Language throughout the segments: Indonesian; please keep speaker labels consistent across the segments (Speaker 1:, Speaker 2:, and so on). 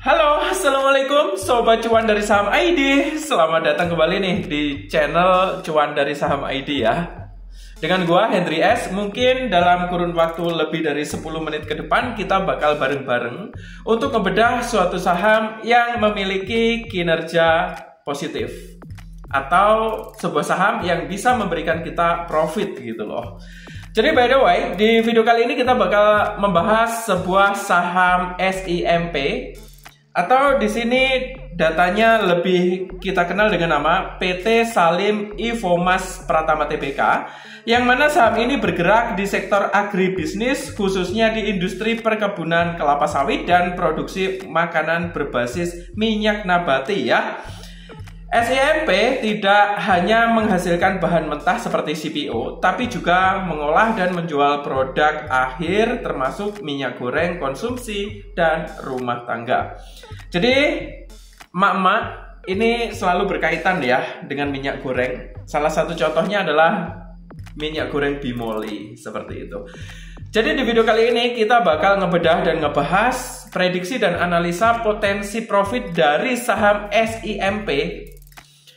Speaker 1: Halo, assalamualaikum Sobat Cuan dari Saham ID. Selamat datang kembali nih di channel Cuan dari Saham ID ya. Dengan gua Henry S, mungkin dalam kurun waktu lebih dari 10 menit ke depan kita bakal bareng-bareng untuk membedah suatu saham yang memiliki kinerja positif atau sebuah saham yang bisa memberikan kita profit gitu loh. Jadi by the way, di video kali ini kita bakal membahas sebuah saham SIMP atau di sini datanya lebih kita kenal dengan nama PT Salim Infomas Pratama Tbk, yang mana saham ini bergerak di sektor agribisnis khususnya di industri perkebunan kelapa sawit dan produksi makanan berbasis minyak nabati ya. SIMP tidak hanya menghasilkan bahan mentah seperti CPO, tapi juga mengolah dan menjual produk akhir termasuk minyak goreng konsumsi dan rumah tangga. Jadi, mak-mak ini selalu berkaitan ya dengan minyak goreng. Salah satu contohnya adalah minyak goreng Bimoli, seperti itu. Jadi di video kali ini kita bakal ngebedah dan ngebahas prediksi dan analisa potensi profit dari saham SIMP.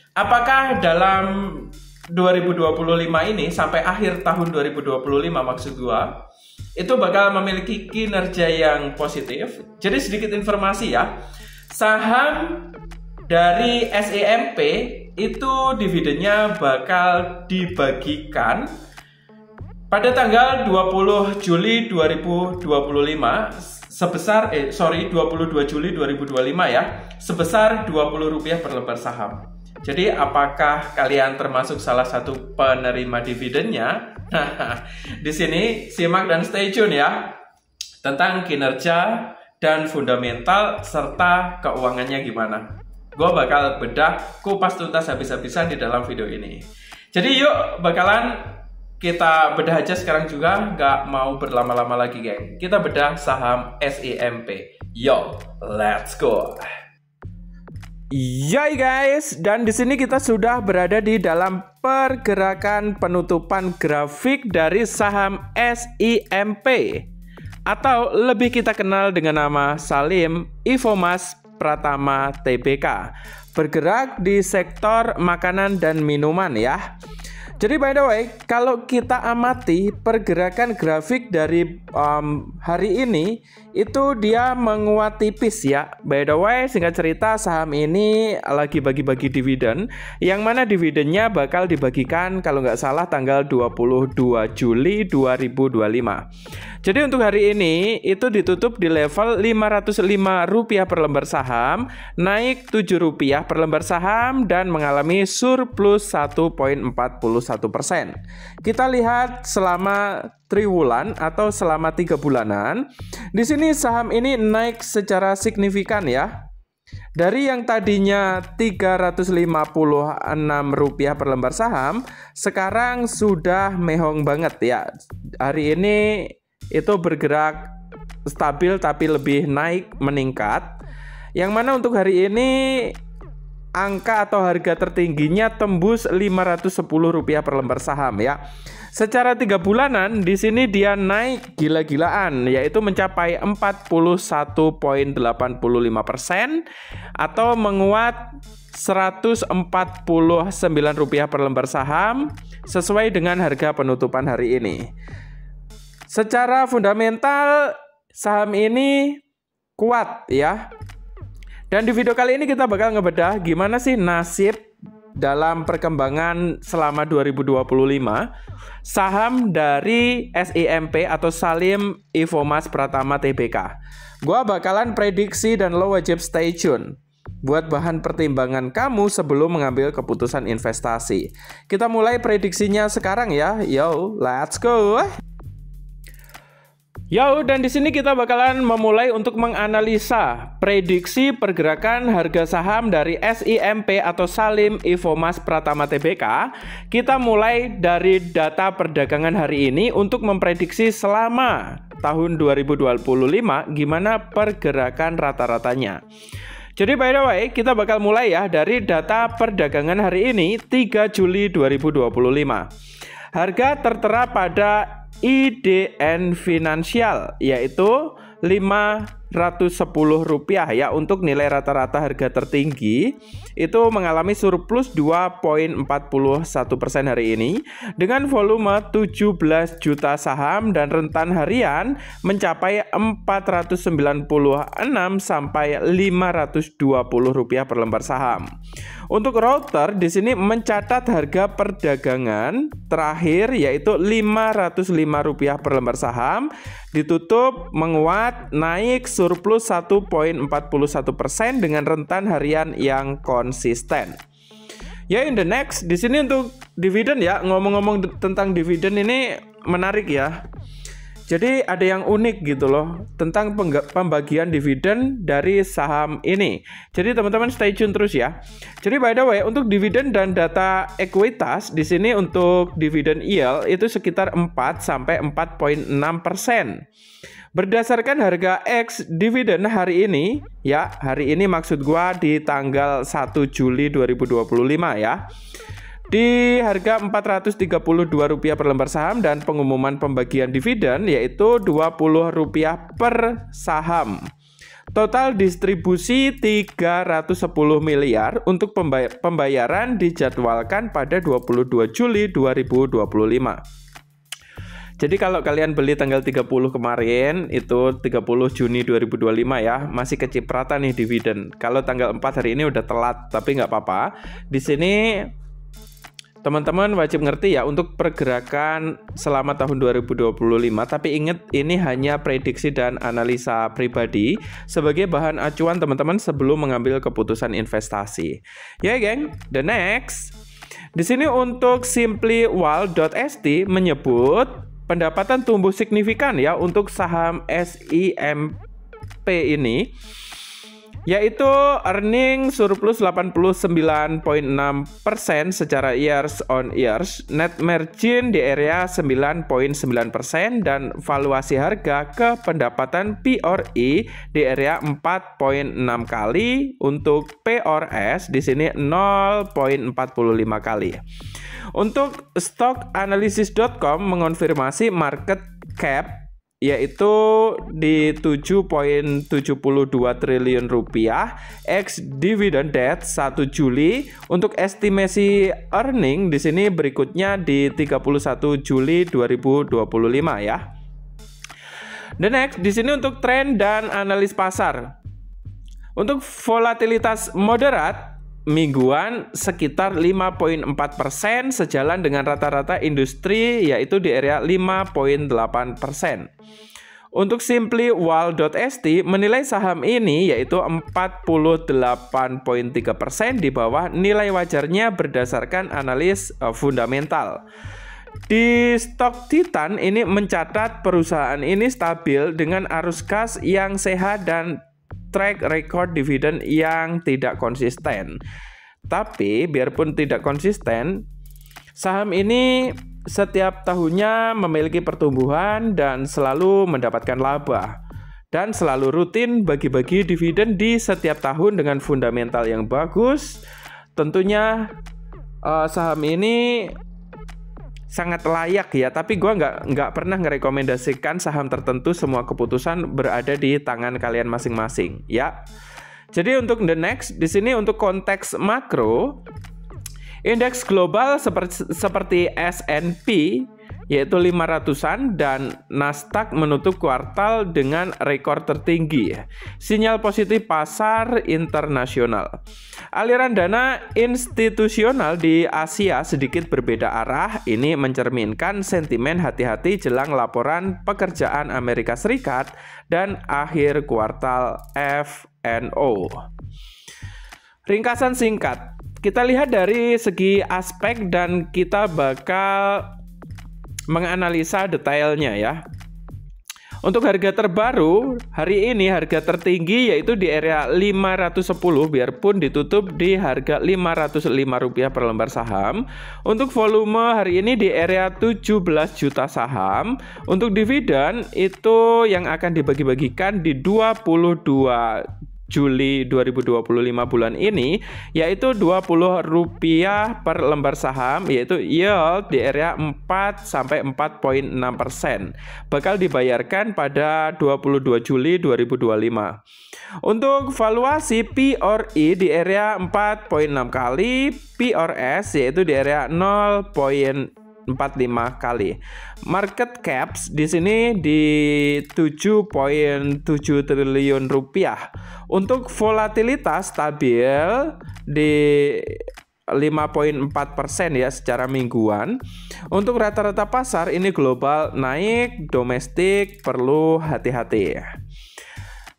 Speaker 1: Apakah dalam 2025 ini sampai akhir tahun 2025 maksud gua itu bakal memiliki kinerja yang positif. Jadi sedikit informasi ya. Saham dari SIMP itu dividennya bakal dibagikan pada tanggal 20 Juli 2025 sebesar 22 Juli 2025 ya, sebesar Rp20 per lembar saham. Jadi apakah kalian termasuk salah satu penerima dividennya? Di sini simak dan stay tune ya tentang kinerja dan fundamental serta keuangannya gimana. Gue bakal bedah kupas tuntas habis-habisan di dalam video ini. Jadi yuk bakalan kita bedah aja sekarang juga, nggak mau berlama-lama lagi geng. Kita bedah saham SIMP. Yo, let's go. Yay guys, dan di sini kita sudah berada di dalam pergerakan penutupan grafik dari saham SIMP atau lebih kita kenal dengan nama Salim Infomas Pratama Tbk, bergerak di sektor makanan dan minuman ya. Jadi by the way, kalau kita amati pergerakan grafik dari hari ini, itu dia menguat tipis ya. By the way, singkat cerita saham ini lagi bagi-bagi dividen, yang mana dividennya bakal dibagikan kalau nggak salah tanggal 22 Juli 2025. Jadi untuk hari ini itu ditutup di level Rp505 per lembar saham, naik Rp7 per lembar saham dan mengalami surplus 1,41%. Kita lihat selama triwulan atau selama 3 bulanan. Di sini saham ini naik secara signifikan ya. Dari yang tadinya Rp356 per lembar saham, sekarang sudah mehong banget ya. Hari ini itu bergerak stabil tapi lebih naik meningkat. Yang mana untuk hari ini angka atau harga tertingginya tembus Rp510 per lembar saham ya. Secara 3 bulanan di sini dia naik gila-gilaan, yaitu mencapai 41,85% atau menguat Rp149 per lembar saham sesuai dengan harga penutupan hari ini. Secara fundamental saham ini kuat ya. Dan di video kali ini kita bakal ngebedah gimana sih nasib dalam perkembangan selama 2025 saham dari SIMP atau Salim Infomas Pratama Tbk. Gua bakalan prediksi dan lo wajib stay tune buat bahan pertimbangan kamu sebelum mengambil keputusan investasi. Kita mulai prediksinya sekarang ya. Yo, let's go. Yo, dan di sini kita bakalan memulai untuk menganalisa prediksi pergerakan harga saham dari SIMP atau Salim Infomas Pratama Tbk. Kita mulai dari data perdagangan hari ini untuk memprediksi selama tahun 2025 gimana pergerakan rata-ratanya. Jadi by the way, kita bakal mulai ya dari data perdagangan hari ini 3 Juli 2025. Harga tertera pada IDN Finansial yaitu Rp9.910 ya. Untuk nilai rata-rata harga tertinggi itu mengalami surplus 2,41% hari ini dengan volume 17 juta saham dan rentan harian mencapai Rp496 sampai Rp520 per lembar saham. Untuk router di sini mencatat harga perdagangan terakhir yaitu Rp505 per lembar saham, ditutup menguat naik surplus 1,41% dengan rentan harian yang konsisten. Ya, in the next di sini untuk dividen ya, ngomong-ngomong tentang dividen ini menarik ya. Jadi ada yang unik gitu loh tentang pembagian dividen dari saham ini. Jadi teman-teman stay tune terus ya. Jadi by the way untuk dividen dan data ekuitas di sini untuk dividen yield itu sekitar 4 sampai 4,6%. Berdasarkan harga ex dividen hari ini ya, hari ini maksud gua di tanggal 1 Juli 2025 ya. Di harga Rp432 per lembar saham dan pengumuman pembagian dividen yaitu Rp20 per saham. Total distribusi 310 miliar untuk pembayaran dijadwalkan pada 22 Juli 2025. Jadi kalau kalian beli tanggal 30 kemarin itu 30 Juni 2025 ya, masih kecipratan nih dividen. Kalau tanggal 4 hari ini udah telat, tapi nggak apa-apa. Di sini teman-teman wajib ngerti ya untuk pergerakan selama tahun 2025. Tapi ingat ini hanya prediksi dan analisa pribadi sebagai bahan acuan teman-teman sebelum mengambil keputusan investasi. Ya geng, the next. Di sini untuk simplywall.st menyebut pendapatan tumbuh signifikan ya untuk saham SIMP ini, yaitu earning surplus 89,6% secara years on years, net margin di area 9,9% dan valuasi harga ke pendapatan PRE di area 4,6 kali, untuk PRS di sini 0,45 kali. Untuk stockanalysis.com mengonfirmasi market cap yaitu di 7,72 triliun rupiah ex dividend debt 1 Juli. Untuk estimasi earning di sini berikutnya di 31 Juli 2025 ya. The next di sini untuk tren dan analis pasar. Untuk volatilitas moderat mingguan sekitar 5,4% sejalan dengan rata-rata industri yaitu di area 5,8%. Untuk simplywall.st menilai saham ini yaitu 48,3% di bawah nilai wajarnya berdasarkan analis fundamental. Di stok Titan ini mencatat perusahaan ini stabil dengan arus kas yang sehat dan track record dividen yang tidak konsisten. Tapi biarpun tidak konsisten, saham ini setiap tahunnya memiliki pertumbuhan dan selalu mendapatkan laba dan selalu rutin bagi-bagi dividen di setiap tahun dengan fundamental yang bagus. Tentunya saham ini sangat layak ya, tapi gue nggak pernah ngerekomendasikan saham tertentu. Semua keputusan berada di tangan kalian masing-masing ya. Jadi untuk the next di sini untuk konteks makro, indeks global seperti S&P yaitu 500-an dan Nasdaq menutup kuartal dengan rekor tertinggi. Sinyal positif pasar internasional. Aliran dana institusional di Asia sedikit berbeda arah. Ini mencerminkan sentimen hati-hati jelang laporan pekerjaan Amerika Serikat dan akhir kuartal F&O. Ringkasan singkat. Kita lihat dari segi aspek dan kita bakal menganalisa detailnya ya. Untuk harga terbaru hari ini harga tertinggi yaitu di area 510 biarpun ditutup di harga Rp505 per lembar saham. Untuk volume hari ini di area 17 juta saham. Untuk dividen itu yang akan dibagi-bagikan di 22 Juli 2025 bulan ini, yaitu Rp20 per lembar saham, yaitu yield di area 4 sampai 4,6%. Bakal dibayarkan pada 22 Juli 2025. Untuk valuasi P/E di area 4,6 kali, P/S yaitu di area 0,45 kali. Market caps di sini di 7,7 triliun rupiah. Untuk volatilitas stabil di 5,4% ya secara mingguan. Untuk rata-rata pasar ini global naik, domestik perlu hati-hati.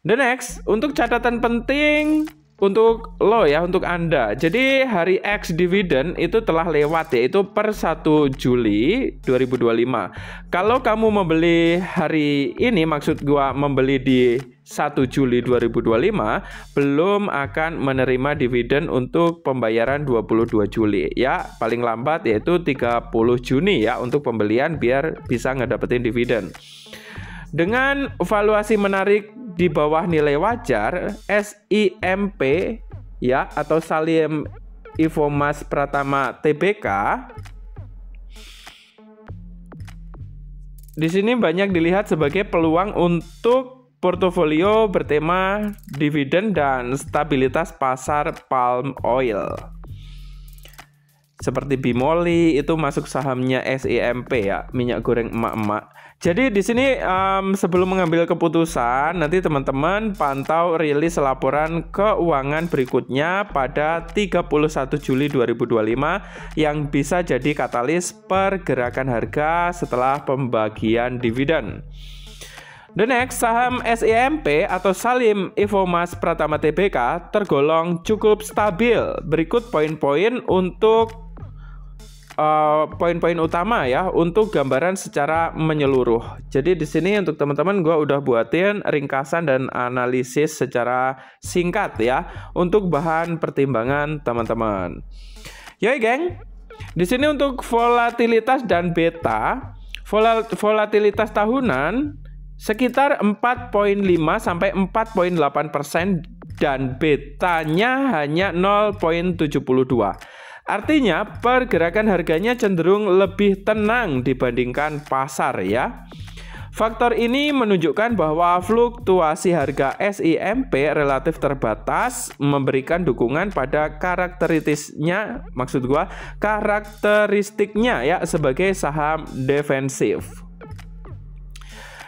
Speaker 1: The next, untuk catatan penting untuk lo ya, untuk Anda. Jadi hari X dividen itu telah lewat, yaitu per 1 Juli 2025. Kalau kamu membeli hari ini, maksud gua membeli di 1 Juli 2025, belum akan menerima dividen untuk pembayaran 22 Juli ya. Paling lambat yaitu 30 Juni ya untuk pembelian biar bisa ngedapetin dividen. Dengan valuasi menarik di bawah nilai wajar, SIMP ya atau Salim Infomas Pratama Tbk di sini banyak dilihat sebagai peluang untuk portofolio bertema dividen dan stabilitas pasar palm oil. Seperti Bimoli itu masuk sahamnya SIMP ya, minyak goreng emak-emak. Jadi di sini sebelum mengambil keputusan, nanti teman-teman pantau rilis laporan keuangan berikutnya pada 31 Juli 2025 yang bisa jadi katalis pergerakan harga setelah pembagian dividen. The next, saham SIMP atau Salim Infomas Pratama Tbk tergolong cukup stabil. Berikut poin-poin untuk poin-poin utama ya untuk gambaran secara menyeluruh. Jadi di sini untuk teman-teman gue udah buatin ringkasan dan analisis secara singkat ya untuk bahan pertimbangan teman-teman. Yoi geng, di sini untuk volatilitas dan beta, volatilitas tahunan sekitar 4,5 sampai 4,8% dan betanya hanya 0,72. Artinya pergerakan harganya cenderung lebih tenang dibandingkan pasar ya. Faktor ini menunjukkan bahwa fluktuasi harga SIMP relatif terbatas, memberikan dukungan pada karakteristiknya ya sebagai saham defensif.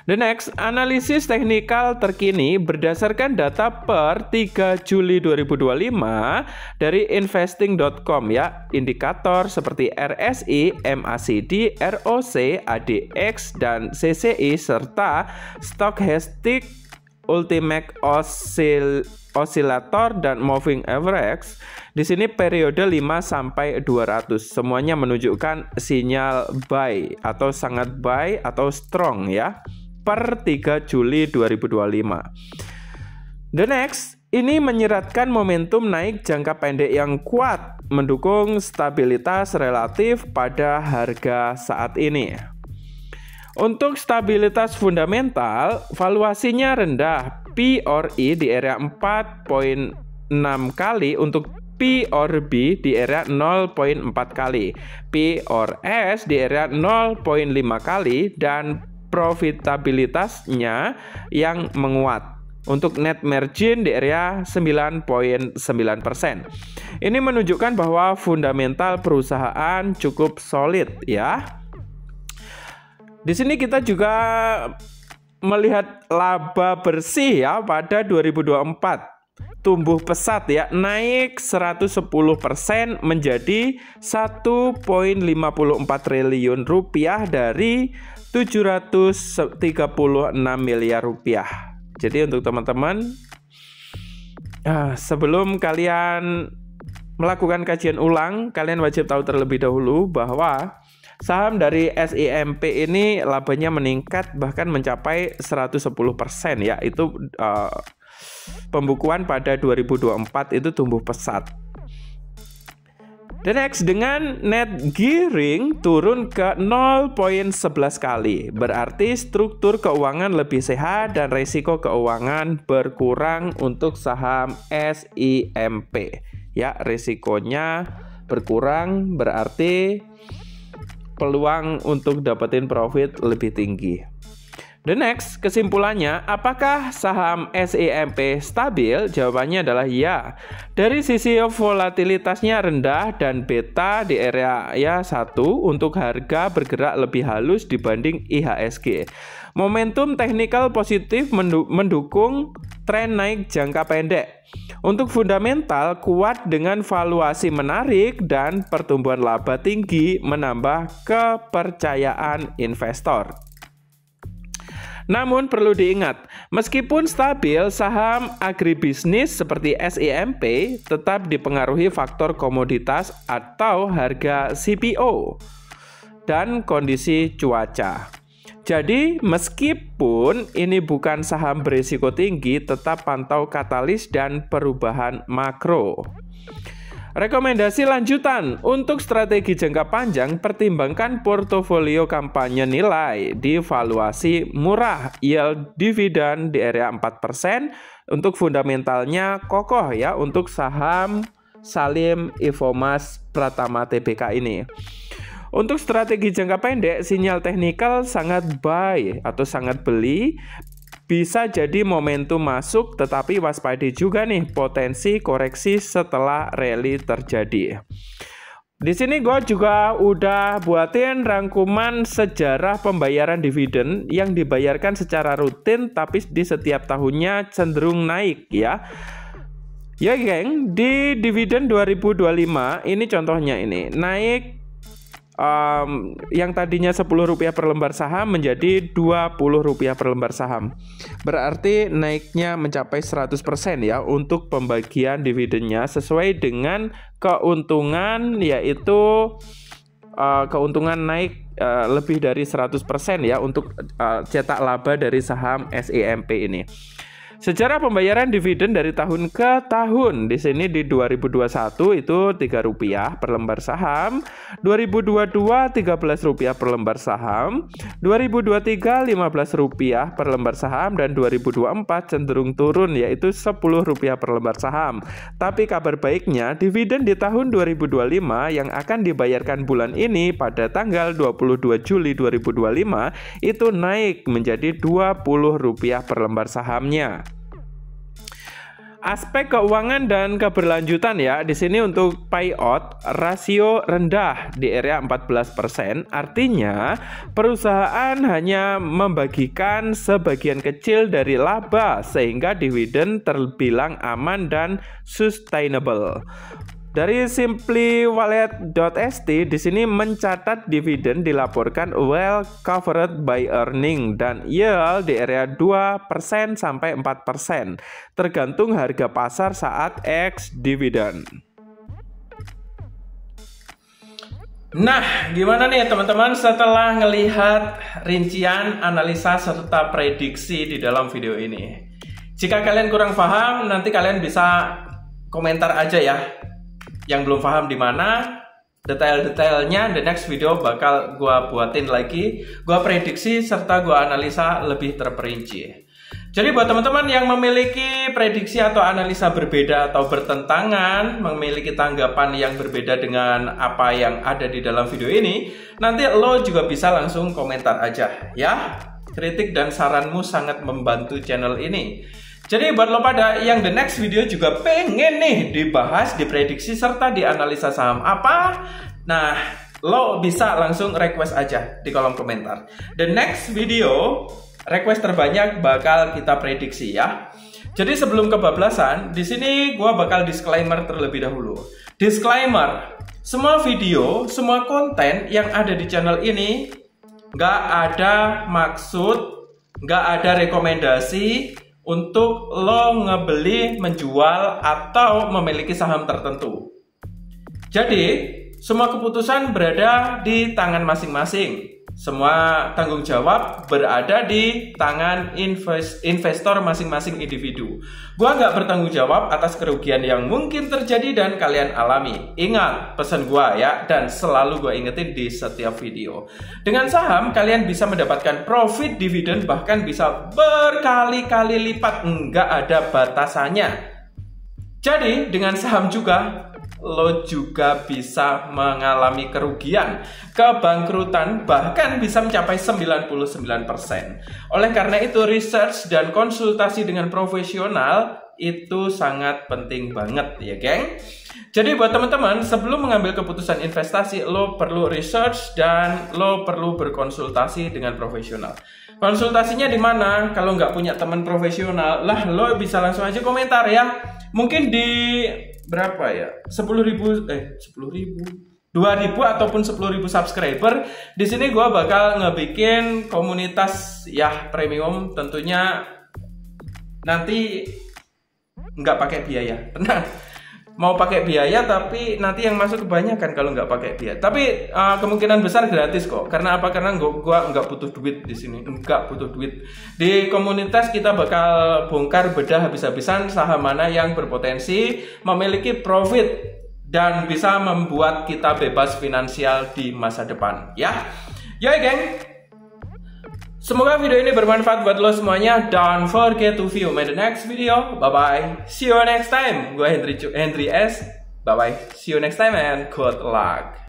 Speaker 1: The next, analisis teknikal terkini berdasarkan data per 3 Juli 2025 dari investing.com ya. Indikator seperti RSI, MACD, ROC, ADX, dan CCI serta Stochastic Ultimate Oscillator dan Moving Average di sini periode 5 sampai 200 semuanya menunjukkan sinyal buy atau sangat buy atau strong ya per 3 Juli 2025. The next, ini menyiratkan momentum naik jangka pendek yang kuat mendukung stabilitas relatif pada harga saat ini. Untuk stabilitas fundamental, valuasinya rendah, P/E di area 4,6 kali untuk P/B di area 0,4 kali, P/S di area 0,5 kali, dan profitabilitasnya yang menguat. Untuk net margin di area 9,9%. Ini menunjukkan bahwa fundamental perusahaan cukup solid ya. Di sini kita juga melihat laba bersih ya pada 2024. Tumbuh pesat ya, naik 110% menjadi 1,54 triliun rupiah dari 736 miliar rupiah. Jadi untuk teman-teman, sebelum kalian melakukan kajian ulang, kalian wajib tahu terlebih dahulu bahwa saham dari SIMP ini labanya meningkat bahkan mencapai 110% ya. Itu pembukuan pada 2024 itu tumbuh pesat. The next, dengan net gearing turun ke 0,11 kali, berarti struktur keuangan lebih sehat dan risiko keuangan berkurang untuk saham SIMP. Ya, risikonya berkurang berarti peluang untuk dapetin profit lebih tinggi. The next, kesimpulannya, apakah saham SIMP stabil? Jawabannya adalah ya. Dari sisi volatilitasnya rendah dan beta di area 1 untuk harga bergerak lebih halus dibanding IHSG. Momentum teknikal positif mendukung tren naik jangka pendek. Untuk fundamental kuat dengan valuasi menarik dan pertumbuhan laba tinggi menambah kepercayaan investor. Namun perlu diingat, meskipun stabil, saham agribisnis seperti SIMP tetap dipengaruhi faktor komoditas atau harga CPO dan kondisi cuaca. Jadi, meskipun ini bukan saham berisiko tinggi, tetap pantau katalis dan perubahan makro. Rekomendasi lanjutan, untuk strategi jangka panjang, pertimbangkan portofolio kampanye nilai di valuasi murah, yield dividen di area 4%, untuk fundamentalnya kokoh ya, untuk saham Salim Infomas Pratama Tbk ini. Untuk strategi jangka pendek, sinyal teknikal sangat buy atau sangat beli, bisa jadi momentum masuk, tetapi waspadi juga nih potensi koreksi setelah rally terjadi. Di sini gue juga udah buatin rangkuman sejarah pembayaran dividen yang dibayarkan secara rutin, tapi di setiap tahunnya cenderung naik ya. Ya geng, di dividen 2025 ini contohnya ini naik. Yang tadinya Rp10 per lembar saham menjadi Rp20 per lembar saham. Berarti naiknya mencapai 100% ya untuk pembagian dividennya sesuai dengan keuntungan, yaitu keuntungan naik lebih dari 100% ya untuk cetak laba dari saham SIMP ini. Sejarah pembayaran dividen dari tahun ke tahun, di sini di 2021 itu Rp3 per lembar saham, 2022 Rp13 per lembar saham, 2023 Rp15 per lembar saham, dan 2024 cenderung turun yaitu Rp10 per lembar saham. Tapi kabar baiknya, dividen di tahun 2025 yang akan dibayarkan bulan ini pada tanggal 22 Juli 2025 itu naik menjadi Rp20 per lembar sahamnya. Aspek keuangan dan keberlanjutan ya. Di sini untuk payout rasio rendah di area 14%, artinya perusahaan hanya membagikan sebagian kecil dari laba sehingga dividen terbilang aman dan sustainable. Dari simplywallet.st di sini mencatat dividen dilaporkan well covered by earning dan yield di area 2% sampai 4%, tergantung harga pasar saat ex dividen. Nah, gimana nih teman-teman setelah ngelihat rincian, analisa serta prediksi di dalam video ini? Jika kalian kurang paham, nanti kalian bisa komentar aja ya. Yang belum paham di mana, detail-detailnya the next video bakal gua buatin lagi, gua prediksi serta gua analisa lebih terperinci. Jadi buat teman-teman yang memiliki prediksi atau analisa berbeda atau bertentangan, memiliki tanggapan yang berbeda dengan apa yang ada di dalam video ini, nanti lo juga bisa langsung komentar aja ya. Kritik dan saranmu sangat membantu channel ini. Jadi buat lo pada yang the next video juga pengen nih dibahas, diprediksi, serta dianalisa saham apa, nah lo bisa langsung request aja di kolom komentar. The next video, request terbanyak bakal kita prediksi ya. Jadi sebelum kebablasan, di sini gua bakal disclaimer terlebih dahulu. Disclaimer, semua video, semua konten yang ada di channel ini nggak ada maksud, nggak ada rekomendasi untuk lo ngebeli, menjual, atau memiliki saham tertentu. Jadi, semua keputusan berada di tangan masing-masing. Semua tanggung jawab berada di tangan investor masing-masing individu. Gua nggak bertanggung jawab atas kerugian yang mungkin terjadi dan kalian alami. Ingat pesan gua ya, dan selalu gua ingetin di setiap video. Dengan saham kalian bisa mendapatkan profit dividen, bahkan bisa berkali-kali lipat, nggak ada batasannya. Jadi dengan saham juga lo juga bisa mengalami kerugian, kebangkrutan, bahkan bisa mencapai 99%. Oleh karena itu, research dan konsultasi dengan profesional itu sangat penting banget ya, geng. Jadi buat teman-teman, sebelum mengambil keputusan investasi, lo perlu research dan lo perlu berkonsultasi dengan profesional. Konsultasinya di mana? Kalau nggak punya teman profesional, lah lo bisa langsung aja komentar ya. Mungkin di berapa ya? 10.000 ataupun 10.000 subscriber. Di sini gua bakal ngebikin komunitas ya premium, tentunya nanti nggak pakai biaya. Tenang. Mau pakai biaya tapi nanti yang masuk kebanyakan kalau nggak pakai biaya. Tapi kemungkinan besar gratis kok. Karena apa? Karena gua nggak butuh duit di sini. Nggak butuh duit. Di komunitas kita bakal bongkar bedah habis-habisan saham mana yang berpotensi memiliki profit dan bisa membuat kita bebas finansial di masa depan. Ya, ya geng. Semoga video ini bermanfaat buat lo semuanya. Don't forget to view my next video. Bye bye. See you next time. Gue Henry S. Bye bye. See you next time and good luck.